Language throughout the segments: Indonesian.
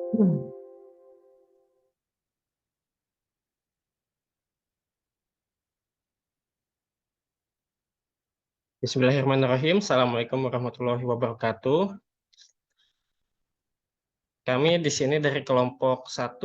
Bismillahirrahmanirrahim. Assalamualaikum warahmatullahi wabarakatuh. Kami di sini dari kelompok 1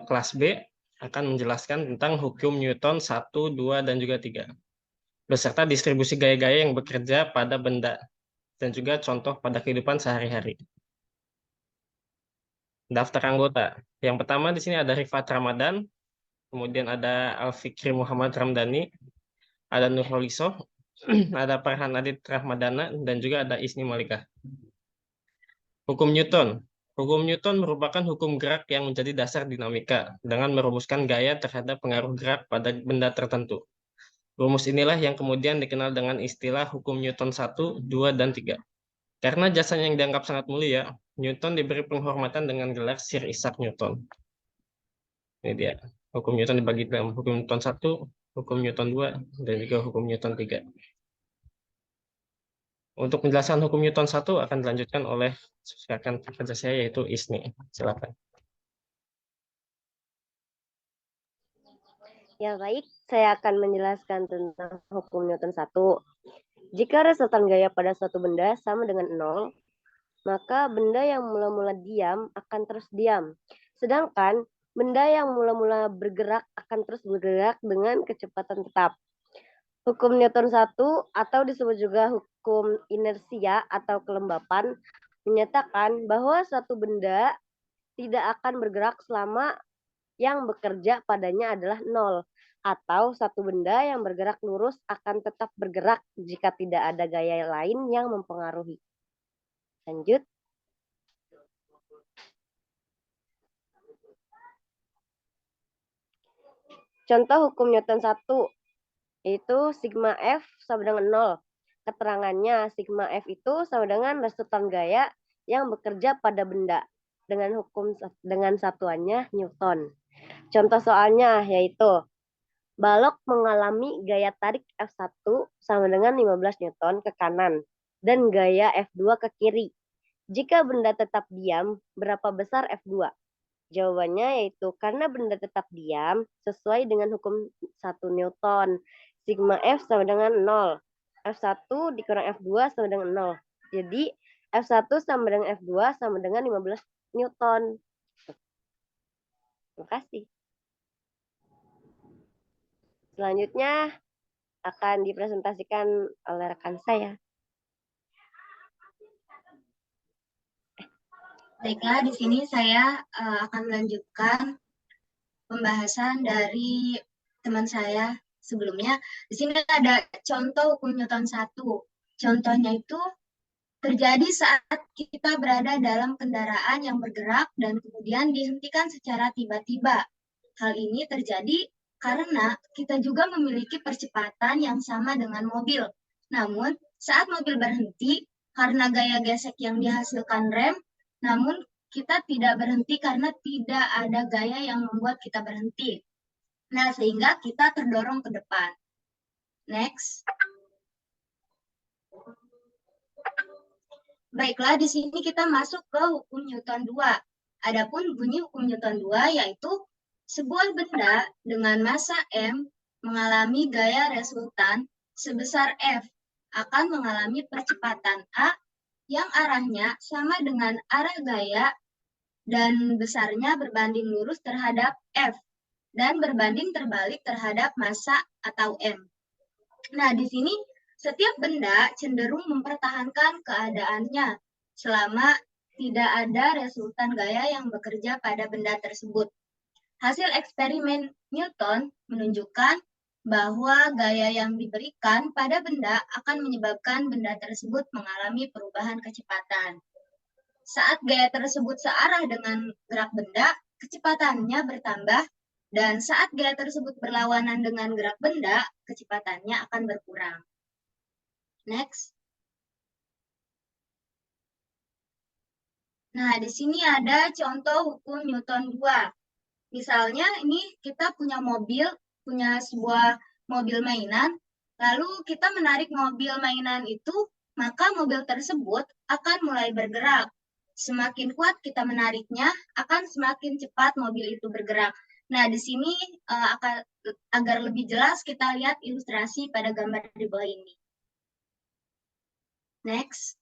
kelas B akan menjelaskan tentang hukum Newton 1, 2, dan juga 3, beserta distribusi gaya-gaya yang bekerja pada benda, dan juga contoh pada kehidupan sehari-hari. Daftar anggota. Yang pertama di sini ada Rifat Ramadan, kemudian ada Al-Fikri Muhammad Ramdhani, ada Nurholiso, ada Farhan Adit Rahmadana, dan juga ada Isni Malika. Hukum Newton. Hukum Newton merupakan hukum gerak yang menjadi dasar dinamika dengan merumuskan gaya terhadap pengaruh gerak pada benda tertentu. Rumus inilah yang kemudian dikenal dengan istilah hukum Newton 1, 2, dan 3. Karena jasanya yang dianggap sangat mulia, Newton diberi penghormatan dengan gelar Sir Isaac Newton. Ini dia. Hukum Newton dibagi dalam hukum Newton 1, hukum Newton 2, dan juga hukum Newton 3. Untuk penjelasan hukum Newton 1 akan dilanjutkan oleh rekan kerja saya yaitu Isni. Silakan. Ya baik, saya akan menjelaskan tentang hukum Newton 1. Jika resultan gaya pada suatu benda sama dengan 0, maka benda yang mula-mula diam akan terus diam. Sedangkan benda yang mula-mula bergerak akan terus bergerak dengan kecepatan tetap. Hukum Newton 1 atau disebut juga hukum inersia atau kelembapan menyatakan bahwa suatu benda tidak akan bergerak selama yang bekerja padanya adalah 0, atau satu benda yang bergerak lurus akan tetap bergerak jika tidak ada gaya lain yang mempengaruhi. Lanjut. Contoh hukum Newton 1 yaitu sigma F sama dengan 0. Keterangannya sigma F itu sama dengan resultan gaya yang bekerja pada benda dengan satuannya Newton. Contoh soalnya yaitu balok mengalami gaya tarik F1 sama dengan 15 Newton ke kanan dan gaya F2 ke kiri. Jika benda tetap diam, berapa besar F2? Jawabannya yaitu karena benda tetap diam sesuai dengan hukum 1 Newton. Sigma F sama dengan 0. F1 dikurang F2 sama dengan 0. Jadi F1 sama dengan F2 sama dengan 15 Newton. Terima kasih. Selanjutnya akan dipresentasikan oleh rekan saya. Baiklah, di sini saya akan melanjutkan pembahasan dari teman saya sebelumnya. Di sini ada contoh hukum Newton 1. Contohnya itu terjadi saat kita berada dalam kendaraan yang bergerak dan kemudian dihentikan secara tiba-tiba. Hal ini terjadi karena kita juga memiliki percepatan yang sama dengan mobil. Namun, saat mobil berhenti, karena gaya gesek yang dihasilkan rem, namun kita tidak berhenti karena tidak ada gaya yang membuat kita berhenti. Nah, sehingga kita terdorong ke depan. Next. Baiklah, di sini kita masuk ke hukum Newton 2. Adapun bunyi hukum Newton 2 yaitu sebuah benda dengan massa M mengalami gaya resultan sebesar F akan mengalami percepatan A yang arahnya sama dengan arah gaya dan besarnya berbanding lurus terhadap F dan berbanding terbalik terhadap massa atau M. Nah, di sini setiap benda cenderung mempertahankan keadaannya selama tidak ada resultan gaya yang bekerja pada benda tersebut. Hasil eksperimen Newton menunjukkan bahwa gaya yang diberikan pada benda akan menyebabkan benda tersebut mengalami perubahan kecepatan. Saat gaya tersebut searah dengan gerak benda, kecepatannya bertambah, dan saat gaya tersebut berlawanan dengan gerak benda, kecepatannya akan berkurang. Next. Nah, di sini ada contoh hukum Newton 2. Misalnya ini kita punya sebuah mobil mainan, lalu kita menarik mobil mainan itu, maka mobil tersebut akan mulai bergerak. Semakin kuat kita menariknya, akan semakin cepat mobil itu bergerak. Nah, di sini agar lebih jelas kita lihat ilustrasi pada gambar di bawah ini. Next.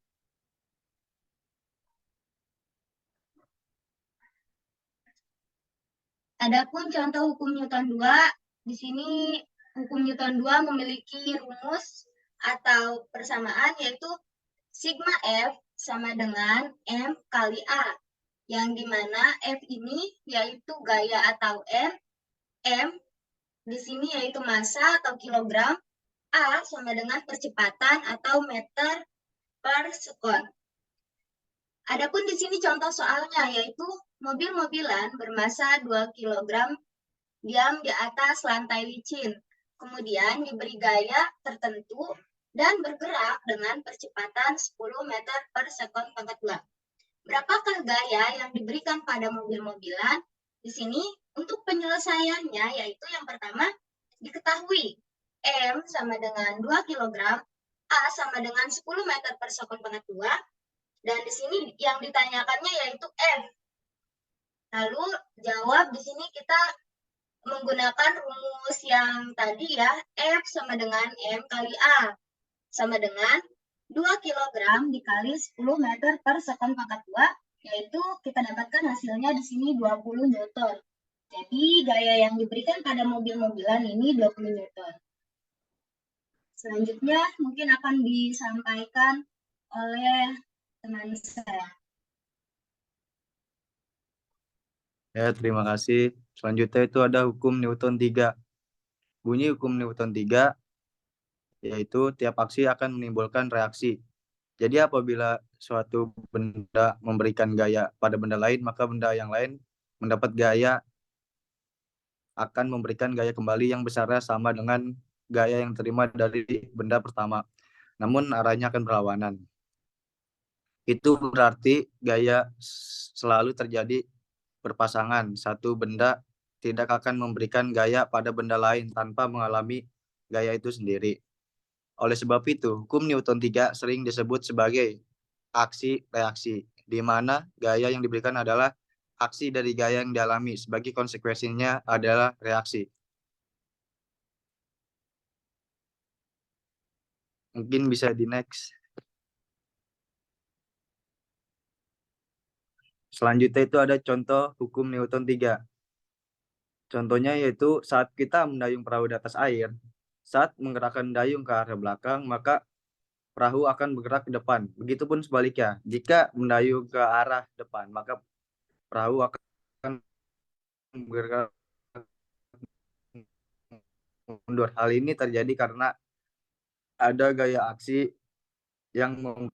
Adapun contoh hukum Newton 2, di sini hukum Newton 2 memiliki rumus atau persamaan yaitu sigma F sama dengan M kali A. Yang dimana F ini yaitu gaya atau M di sini yaitu massa atau kilogram, A sama dengan percepatan atau meter per sekon. Adapun di sini contoh soalnya yaitu mobil-mobilan bermassa 2 kg diam di atas lantai licin. Kemudian diberi gaya tertentu dan bergerak dengan percepatan 10 meter per sekon pangkat 2. Berapakah gaya yang diberikan pada mobil-mobilan? Di sini untuk penyelesaiannya yaitu yang pertama diketahui M sama dengan 2 kg, A sama dengan 10 meter per sekon pangkat 2, dan di sini yang ditanyakannya yaitu F. Lalu jawab di sini kita menggunakan rumus yang tadi ya, F sama dengan M kali A, sama dengan 2 kg dikali 10 meter per sekon pangkat 2, yaitu kita dapatkan hasilnya di sini 20 Newton. Jadi gaya yang diberikan pada mobil-mobilan ini 20 Newton. Selanjutnya mungkin akan disampaikan oleh teman saya. Ya, terima kasih. Selanjutnya itu ada hukum Newton 3. Bunyi hukum Newton 3 yaitu tiap aksi akan menimbulkan reaksi. Jadi apabila suatu benda memberikan gaya pada benda lain, maka benda yang lain mendapat gaya akan memberikan gaya kembali yang besarnya sama dengan gaya yang terima dari benda pertama. Namun arahnya akan berlawanan. Itu berarti gaya selalu terjadi berpasangan. Satu benda tidak akan memberikan gaya pada benda lain tanpa mengalami gaya itu sendiri. Oleh sebab itu, hukum Newton 3 sering disebut sebagai aksi-reaksi, di mana gaya yang diberikan adalah aksi dari gaya yang dialami, sebagai konsekuensinya adalah reaksi. Mungkin bisa di next. Selanjutnya itu ada contoh hukum Newton 3. Contohnya yaitu saat kita mendayung perahu di atas air, saat menggerakkan dayung ke arah belakang, maka perahu akan bergerak ke depan. Begitupun sebaliknya, jika mendayung ke arah depan, maka perahu akan bergerak mundur. Hal ini terjadi karena ada gaya aksi yang memberikan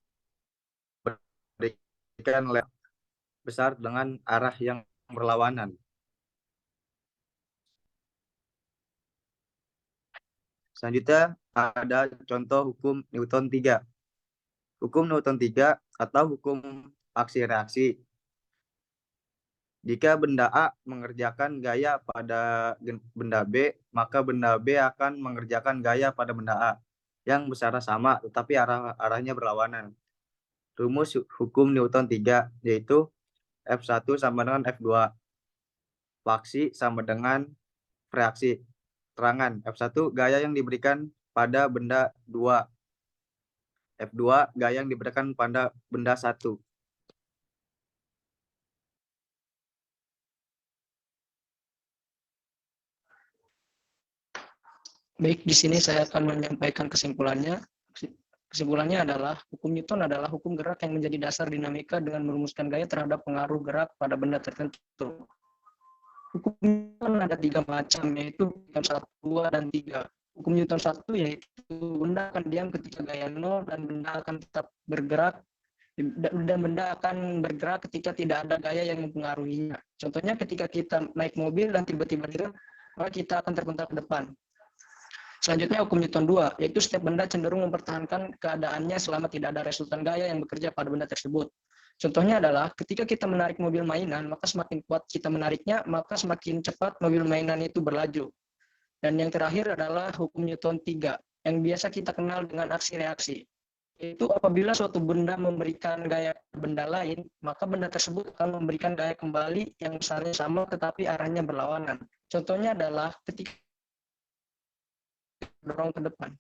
besar dengan arah yang berlawanan. Selanjutnya ada contoh hukum Newton 3. Hukum Newton 3 atau hukum aksi-reaksi. Jika benda A mengerjakan gaya pada benda B, maka benda B akan mengerjakan gaya pada benda A yang besarnya sama, tetapi arahnya berlawanan. Rumus hukum Newton 3 yaitu F1 sama dengan F2. Aksi sama dengan reaksi. Terangan F1 gaya yang diberikan pada benda 2. F2 gaya yang diberikan pada benda 1. Baik, di sini saya akan menyampaikan kesimpulannya. Kesimpulannya adalah hukum Newton adalah hukum gerak yang menjadi dasar dinamika dengan merumuskan gaya terhadap pengaruh gerak pada benda tertentu. Hukum Newton ada 3 macam, yaitu Newton 1, 2, dan 3. Hukum Newton 1 yaitu benda akan diam ketika gaya 0 dan benda akan tetap bergerak dan benda akan bergerak ketika tidak ada gaya yang mempengaruhinya. Contohnya ketika kita naik mobil dan tiba-tiba direm, maka kita akan terpental ke depan. Selanjutnya hukum Newton 2, yaitu setiap benda cenderung mempertahankan keadaannya selama tidak ada resultan gaya yang bekerja pada benda tersebut. Contohnya adalah ketika kita menarik mobil mainan, maka semakin kuat kita menariknya, maka semakin cepat mobil mainan itu berlaju. Dan yang terakhir adalah hukum Newton 3, yang biasa kita kenal dengan aksi-reaksi. Itu apabila suatu benda memberikan gaya benda lain, maka benda tersebut akan memberikan gaya kembali yang besarnya sama tetapi arahnya berlawanan. Contohnya adalah ketika dorong ke depan.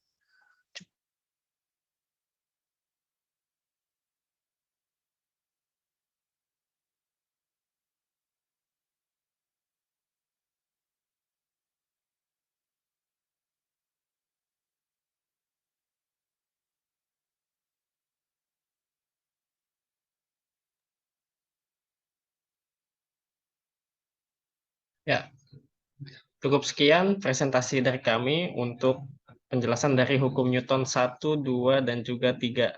Ya, cukup sekian presentasi dari kami untuk penjelasan dari hukum Newton 1, 2, dan juga 3.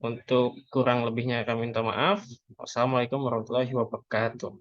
Untuk kurang lebihnya kami minta maaf. Wassalamualaikum warahmatullahi wabarakatuh.